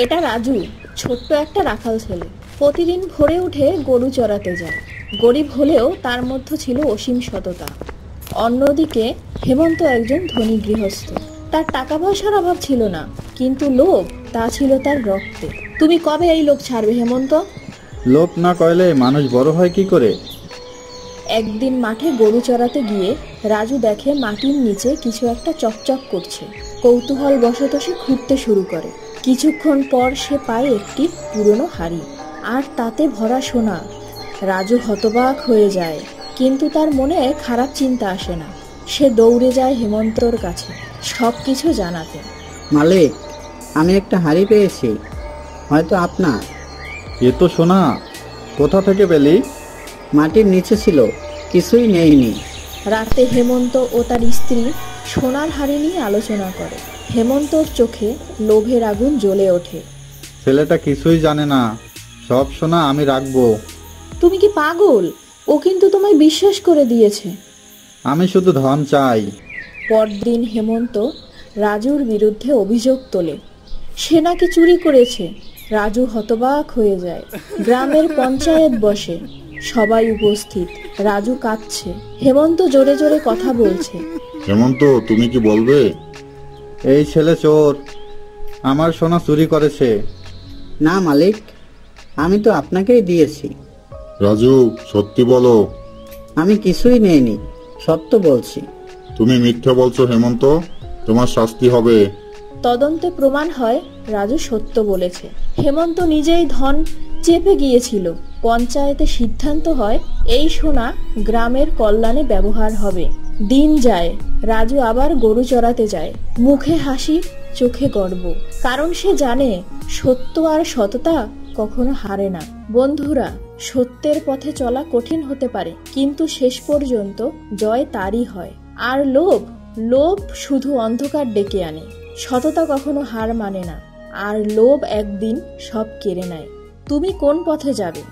এটা রাজু, ছোট্ট একটা রাখাল ছেলে। প্রতিদিন ভোরে উঠে গরু চড়াতে যায়। গরিব হলেও তার মধ্যে ছিল অসীম সততা। অন্যদিকে হেমন্ত একজন ধনী গৃহস্থ। তার টাকা পয়সার অভাব ছিল না, কিন্তু লোভ তা ছিল তার রক্তে। তুমি কবে এই লোভ ছাড়বে হেমন্ত? লোভ না করলে মানুষ বড় হয় কি করে? একদিন মাঠে গরু চড়াতে গিয়ে রাজু দেখে মাটির নিচে কিছু একটা চকচক করছে। কৌতূহল বশত সে খুঁড়তে শুরু করে। কিছুক্ষণ পর সে পায় একটি পুরনো হাড়ি, আর তাতে ভরা সোনা। রাজু হতবাক হয়ে যায়, কিন্তু তার মনে খারাপ চিন্তা আসে না। সে দৌড়ে যায় হেমন্তর কাছে সব কিছু জানাতে। মালিক, আমি একটা হাড়ি পেয়েছি, হয়তো আপনার। এ তো সোনা, কোথা থেকে পেলি? মাটির নিচে ছিল, কিছুই নেইনি। রাতে হেমন্ত ও তার স্ত্রী সোনার হাড়ি নিয়ে আলোচনা করে। হেমন্তর চোখে লোভের আগুন জ্বলে ওঠে। ছেলেটা কিছুই জানে না, সব সোনা আমি রাখবো। তুমি কি পাগল? ও কিন্তু তোমায় বিশ্বাস করে দিয়েছে। আমি শুধু ধন চাই। পরদিন হেমন্ত রাজুর বিরুদ্ধে অভিযোগ তোলে, সে নাকি চুরি করেছে। রাজু হতবাক হয়ে যায়। গ্রামের পঞ্চায়েত বসে, সবাই উপস্থিত। রাজু কাঁদছে, হেমন্ত জোরে জোরে কথা বলছে। হেমন্ত, তুমি কি বলবে? এই ছেলে চোর, আমার সোনা চুরি করেছে। না মালিক, আমি তো আপনাকেই দিয়েছি। রাজু, সত্যি বলো। আমি কিছুই নেইনি, সত্য বলছি। তুমি মিথ্যা বলছো হেমন্ত, তোমার শাস্তি হবে। তদন্তে প্রমাণ হয় রাজু সত্য বলেছে। হেমন্ত নিজেই ধন চেপে গিয়েছিল। পঞ্চায়েতে সিদ্ধান্ত হয় এই সোনা গ্রামের কল্যাণে ব্যবহার হবে। দিন যায়, রাজু আবার গরু চড়াতে যায়। মুখে হাসি, চোখে গর্ব, কারণ সে জানে সত্য আর সততা কখনো হারে না। বন্ধুরা, সত্যের পথে চলা কঠিন হতে পারে, কিন্তু শেষ পর্যন্ত জয় তারই হয়। আর লোভ, লোভ শুধু অন্ধকার ডেকে আনে। সততা কখনো হার মানে না, আর লোভ একদিন সব কেড়ে নেয়। তুমি কোন পথে যাবে?